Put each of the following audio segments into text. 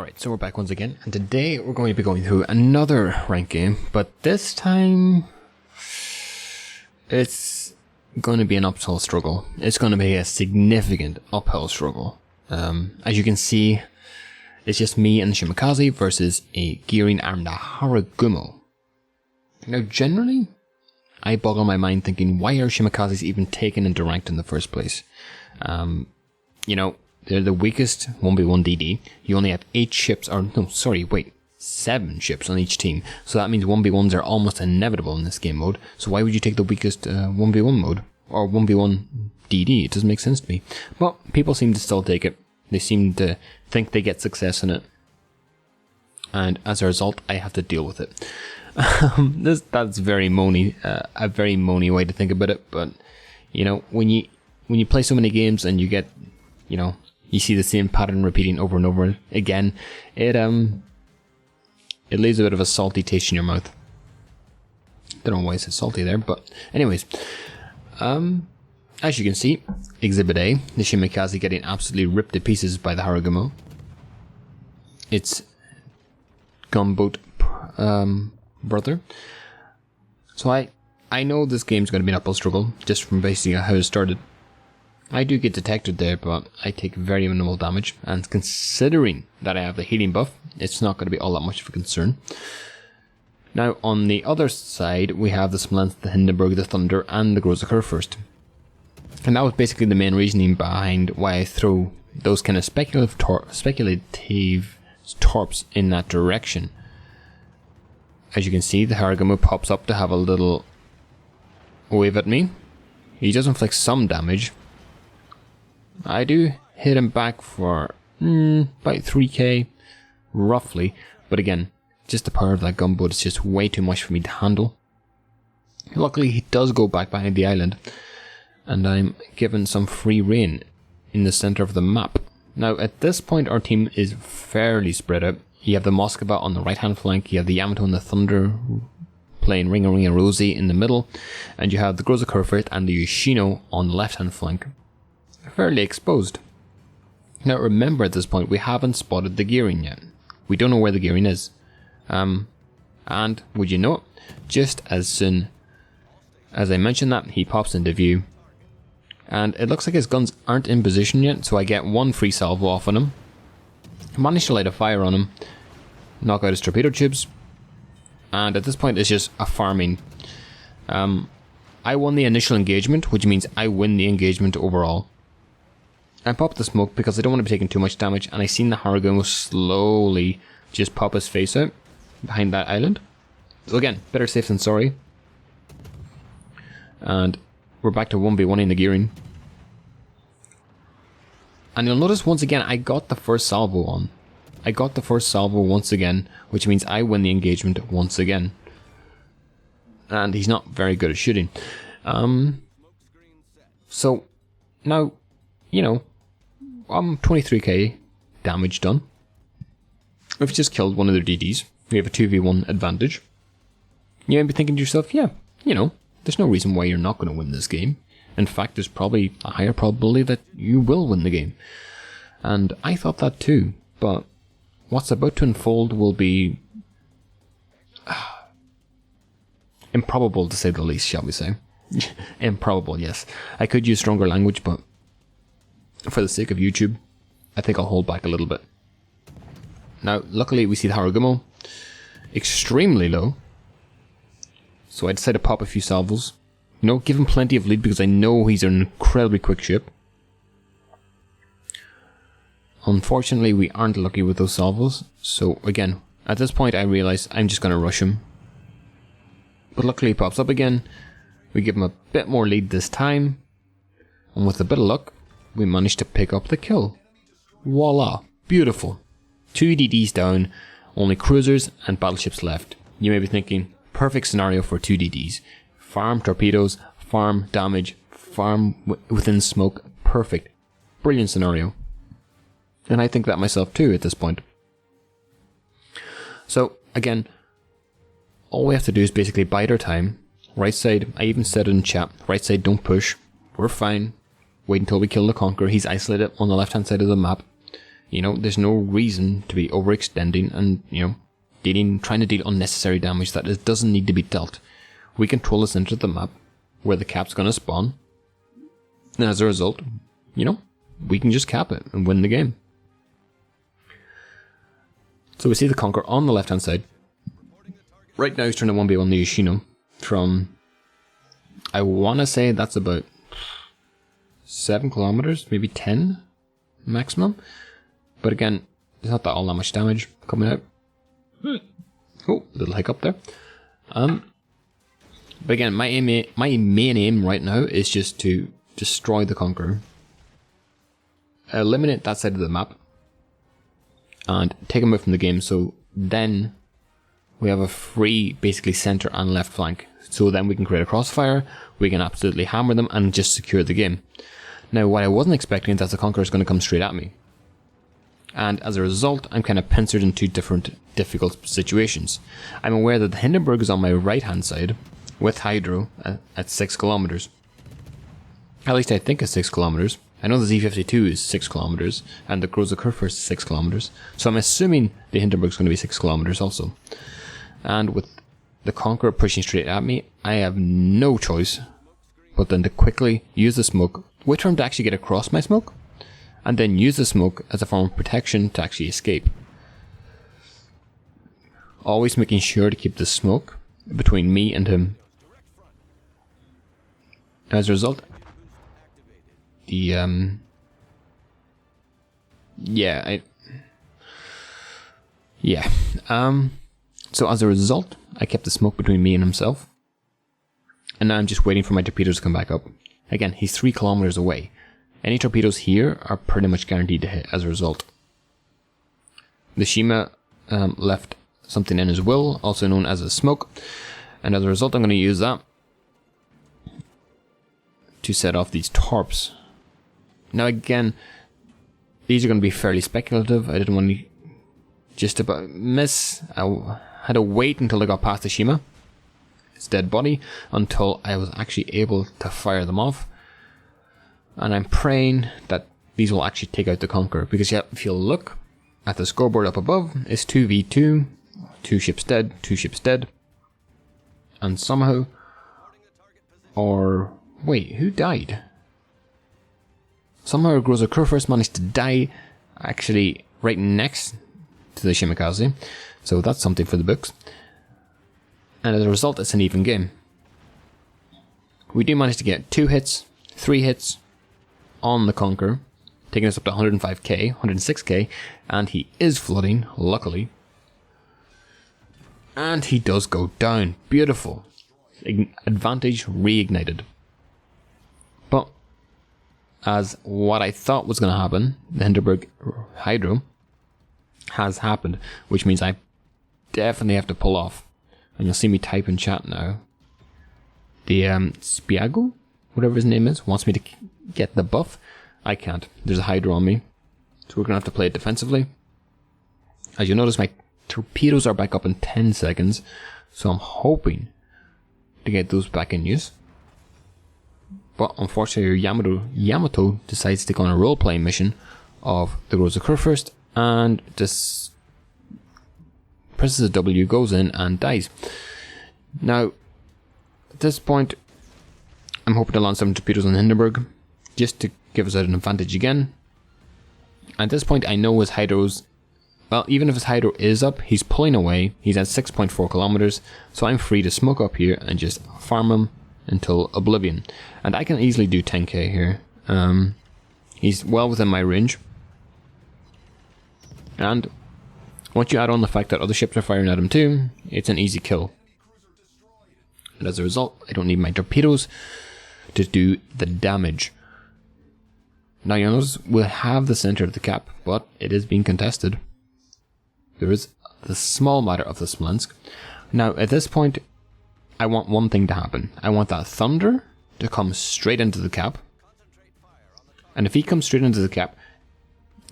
Alright, so we're back once again, and today we're going to be going through another ranked game, but this time it's going to be an uphill struggle. It's going to be a significant uphill struggle. As you can see, it's just me and the Shimakaze versus a Gearing and a Haragumo. Now generally, I boggle my mind thinking, why are Shimakazes even taken into ranked in the first place? They're the weakest 1v1 DD. You only have 7 ships on each team. So that means 1v1s are almost inevitable in this game mode. So why would you take the weakest 1v1 mode? Or 1v1 DD? It doesn't make sense to me. But people seem to still take it. They seem to think they get success in it. And as a result, I have to deal with it. That's very moany, a very moany way to think about it. But, when you play so many games and you get, you see the same pattern repeating over and over again, it leaves a bit of a salty taste in your mouth. Don't know why it's salty there, but anyways, as you can see, Exhibit A, the Shimakaze getting absolutely ripped to pieces by the Haragumo. It's Gunboat brother. So I know this game's going to be an uphill struggle just from basically how it started. I do get detected there, but I take very minimal damage, and considering that I have the healing buff, it's not going to be all that much of a concern. Now, on the other side, we have the Smolensk, the Hindenburg, the Thunder, and the Conqueror first. And that was basically the main reasoning behind why I throw those kind of speculative torps in that direction. As you can see, the Haragumo pops up to have a little wave at me. He does inflict some damage. I do hit him back for about 3k, roughly. But again, just the power of that gunboat is just way too much for me to handle. Luckily, he does go back behind the island, and I'm given some free reign in the center of the map. Now, at this point, our team is fairly spread out. You have the Moskva on the right-hand flank, you have the Yamato and the Thunder playing Ring and Rosie in the middle, and you have the Conqueror and the Yoshino on the left-hand flank. Fairly exposed. Now remember, at this point we haven't spotted the Gearing yet. We don't know where the Gearing is. And would you know it, just as soon as I mention that, he pops into view. And it looks like his guns aren't in position yet, so I get one free salvo off on him. Managed to light a fire on him, knock out his torpedo tubes, and at this point it's just a farming. I won the initial engagement, which means I win the engagement overall. I popped the smoke because I don't want to be taking too much damage, and I seen the Haragumo slowly just pop his face out behind that island. So again, better safe than sorry. And we're back to 1v1 in the Gearing. And you'll notice once again, I got the first salvo on. I got the first salvo once again, which means I win the engagement once again. And he's not very good at shooting. So, now, I'm 23k damage done. We've just killed one of their DDs. We have a 2v1 advantage. You might be thinking to yourself, yeah, there's no reason why you're not going to win this game. In fact, there's probably a higher probability that you will win the game. And I thought that too, but what's about to unfold will be improbable, to say the least, shall we say. Improbable, yes. I could use stronger language, but for the sake of YouTube, I think I'll hold back a little bit. Now, luckily we see the Haragumo extremely low, so I decided to pop a few salvos. Give him plenty of lead because I know he's an incredibly quick ship. Unfortunately, we aren't lucky with those salvos, so again, at this point I realize I'm just going to rush him. But luckily he pops up again, we give him a bit more lead this time, and with a bit of luck, we managed to pick up the kill. Voila, beautiful. 2 DDs down, only cruisers and battleships left. You may be thinking, perfect scenario for 2 DDs. Farm torpedoes, farm damage, farm within smoke, perfect. Brilliant scenario. And I think that myself too at this point. So, again, all we have to do is basically bide our time. Right side, I even said it in chat, right side don't push. We're fine. Wait until we kill the Conqueror. He's isolated on the left hand side of the map. You know, there's no reason to be overextending and, you know, trying to deal unnecessary damage that it doesn't need to be dealt. We control the center of the map where the cap's going to spawn. And as a result, you know, we can just cap it and win the game. So we see the Conqueror on the left hand side. Right now he's trying to 1v1 the Yoshino from, I want to say that's about 7 kilometers, maybe 10 maximum. But again, there's not all that much damage coming out. Oh, a little hiccup there. But again, my main aim right now is just to destroy the Conqueror. Eliminate that side of the map. And take him out from the game, so then we have a free, basically, center and left flank. So then we can create a crossfire, we can absolutely hammer them and just secure the game. Now, what I wasn't expecting is that the Conqueror is going to come straight at me. And as a result, I'm kind of pincered in 2 different difficult situations. I'm aware that the Hindenburg is on my right hand side, with Hydro at 6 kilometers. At least I think it's 6 kilometers. I know the Z-52 is 6 kilometers, and the Groza Kurfürst is 6 kilometers. So I'm assuming the Hindenburg is going to be 6 kilometers also. And with the Conqueror pushing straight at me, I have no choice but then to quickly use the smoke, wait for him to actually get across my smoke, and then use the smoke as a form of protection to actually escape. Always making sure to keep the smoke between me and him. As a result, so as a result, I kept the smoke between me and himself. And now I'm just waiting for my torpedoes to come back up. Again, he's 3 kilometers away. Any torpedoes here are pretty much guaranteed to hit as a result. The Shima left something in his will, also known as a smoke. And as a result, I'm going to use that to set off these torps. Now again, these are going to be fairly speculative. I didn't want to just about miss. I had to wait until I got past the Shima, its dead body, until I was actually able to fire them off. And I'm praying that these will actually take out the Conqueror, because if you look at the scoreboard up above, it's 2v2, 2 ships dead, 2 ships dead. And somehow, or wait, who died? Somehow Groza Kurfürst managed to die actually right next to the Shimakaze, so that's something for the books. And as a result, it's an even game. We do manage to get 2 hits, 3 hits on the Conqueror, taking us up to 105k, 106k, and he is flooding, luckily. And he does go down. Beautiful. Advantage reignited. But as what I thought was going to happen, the Hindenburg Hydro has happened, which means I definitely have to pull off. And you'll see me type in chat now. The Spiago, whatever his name is, wants me to get the buff. I can't. There's a Hydro on me. So we're going to have to play it defensively. As you'll notice, my torpedoes are back up in 10 seconds. So I'm hoping to get those back in use. But unfortunately, Yamato decides to go on a role-playing mission of the Groza Kurfürst, and this Princess W goes in and dies. Now, at this point, I'm hoping to launch some torpedoes on Hindenburg, just to give us an advantage again. At this point, I know his Hydro's, well, even if his Hydro is up, he's pulling away. He's at 6.4 kilometers, so I'm free to smoke up here and just farm him until oblivion. And I can easily do 10k here. He's well within my range. And once you add on the fact that other ships are firing at him too, it's an easy kill. And as a result, I don't need my torpedoes to do the damage. Now you'll notice we'll have the center of the cap, but it is being contested. There is the small matter of the Smolensk. Now at this point, I want one thing to happen. I want that thunder to come straight into the cap. And if he comes straight into the cap,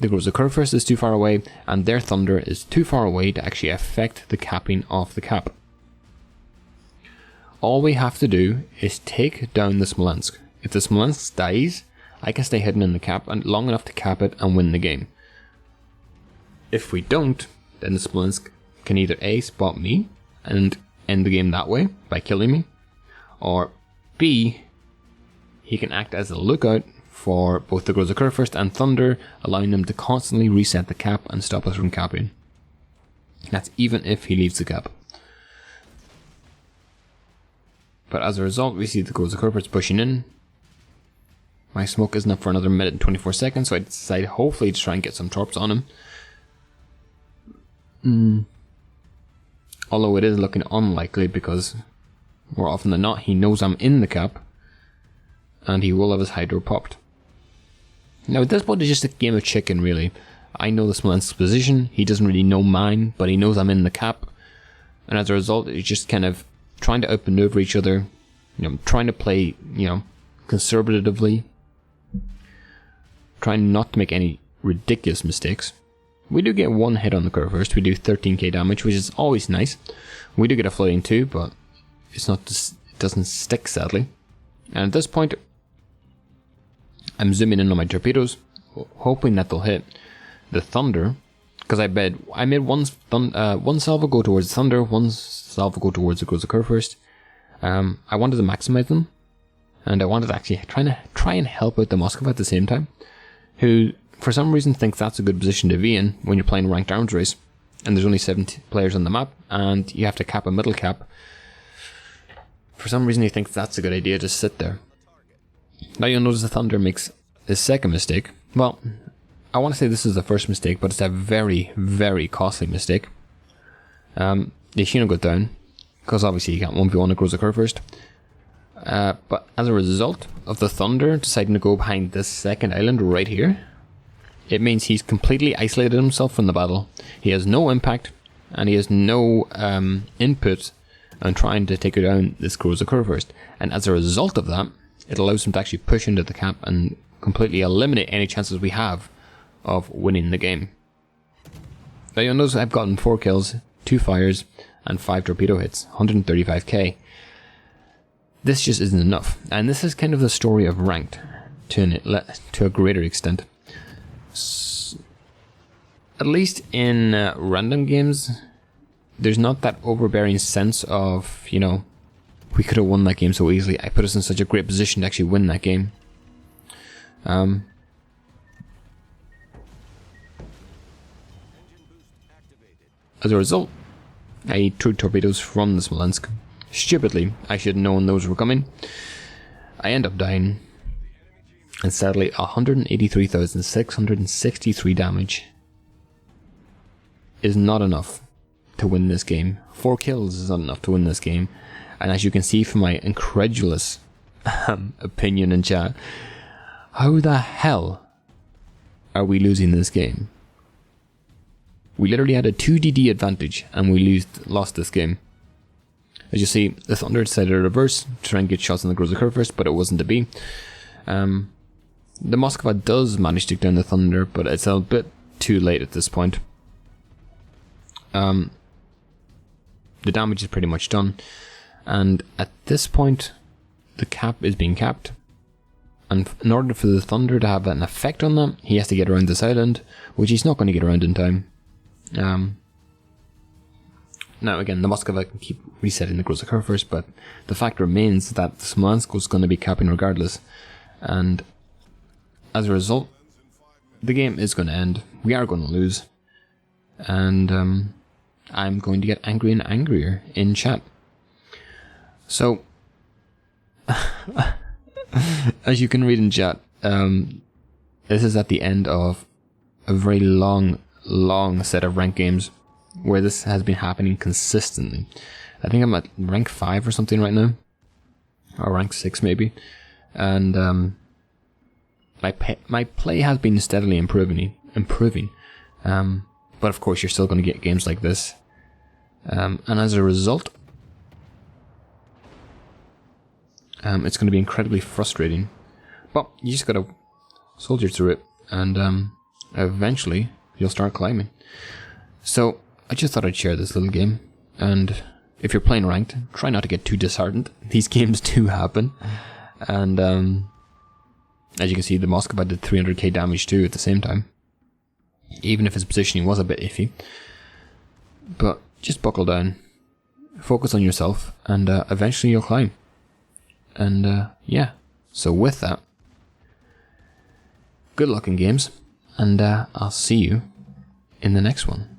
the Groza Kurfürst is too far away, and their thunder is too far away to actually affect the capping of the cap. All we have to do is take down the Smolensk. If the Smolensk dies, I can stay hidden in the cap and long enough to cap it and win the game. if we don't, then the Smolensk can either A, spot me and end the game that way by killing me, or B, he can act as a lookout for both the Groza Kurfürst and Thunder, allowing them to constantly reset the cap and stop us from capping. That's even if he leaves the cap. But as a result, we see the Groza Kurfürst pushing in. My smoke isn't up for another minute and 24 seconds, so I decide hopefully to try and get some torps on him. Although it is looking unlikely, because more often than not he knows I'm in the cap and he will have his hydro popped. Now at this point it's just a game of chicken really. I know the Smolensk's position, he doesn't really know mine, but he knows I'm in the cap, and as a result it's just kind of trying to outmaneuver each other, trying to play, conservatively, trying not to make any ridiculous mistakes. We do get one hit on the Kurfürst, we do 13k damage, which is always nice. We do get a floating too, but it's not just, it doesn't stick sadly. And at this point, I'm zooming in on my torpedoes, hoping that they'll hit the Thunder, because I made one salvo go towards the Thunder, one salvo go towards the Groza Kurfürst. I wanted to maximize them, and I wanted to actually try and help out the Moskva at the same time, who for some reason thinks that's a good position to be in when you're playing a ranked arms race, and there's only 7 players on the map, and you have to cap a middle cap. For some reason he thinks that's a good idea to sit there. Now you'll notice the Thunder makes his second mistake. Well, I want to say this is the first mistake, but it's a very, very costly mistake. The Shino got down, because obviously you can't 1v1 a Groza Kurfürst. But as a result of the Thunder deciding to go behind this second island right here, it means he's completely isolated himself from the battle. He has no impact, and he has no input on trying to take down this Groza Kurfürst. And as a result of that, it allows him to actually push into the cap and completely eliminate any chances we have of winning the game. Now you'll notice I've gotten 4 kills, 2 fires, and 5 torpedo hits, 135k. This just isn't enough, and this is kind of the story of ranked to a greater extent. At least in random games, there's not that overbearing sense of, we could have won that game so easily. I put us in such a great position to actually win that game. As a result, I threw torpedoes from the Smolensk. Stupidly, I should have known those were coming. I end up dying, and sadly 183,663 damage is not enough to win this game. 4 kills is not enough to win this game, and as you can see from my incredulous opinion in chat, how the hell are we losing this game? We literally had a 2DD advantage and we lost this game. As you see, the Thunder decided to reverse to try and get shots on the Groza Kurfürst, but it wasn't to be. The Moskva does manage to take down the Thunder, but it's a bit too late at this point. The damage is pretty much done, and at this point the cap is being capped, and in order for the Thunder to have an effect on that, he has to get around this island, which he's not going to get around in time. Now again, the Moskva can keep resetting the Groza Kurfürst, but the fact remains that the Smolensk was going to be capping regardless, and as a result, the game is going to end. We are going to lose, and I'm going to get angry and angrier in chat. So, as you can read in chat, this is at the end of a very long set of ranked games where this has been happening consistently. I think I'm at rank 5 or something right now, or rank 6 maybe, and my play has been steadily improving. But of course you're still going to get games like this, and as a result, it's going to be incredibly frustrating. But you just got to soldier through it, and eventually you'll start climbing. So I just thought I'd share this little game, and if you're playing ranked, try not to get too disheartened. These games do happen, and as you can see, the Moskva did 300k damage too at the same time. even if his positioning was a bit iffy. But just buckle down, focus on yourself, and eventually you'll climb. And yeah, so with that, good luck in games, and I'll see you in the next one.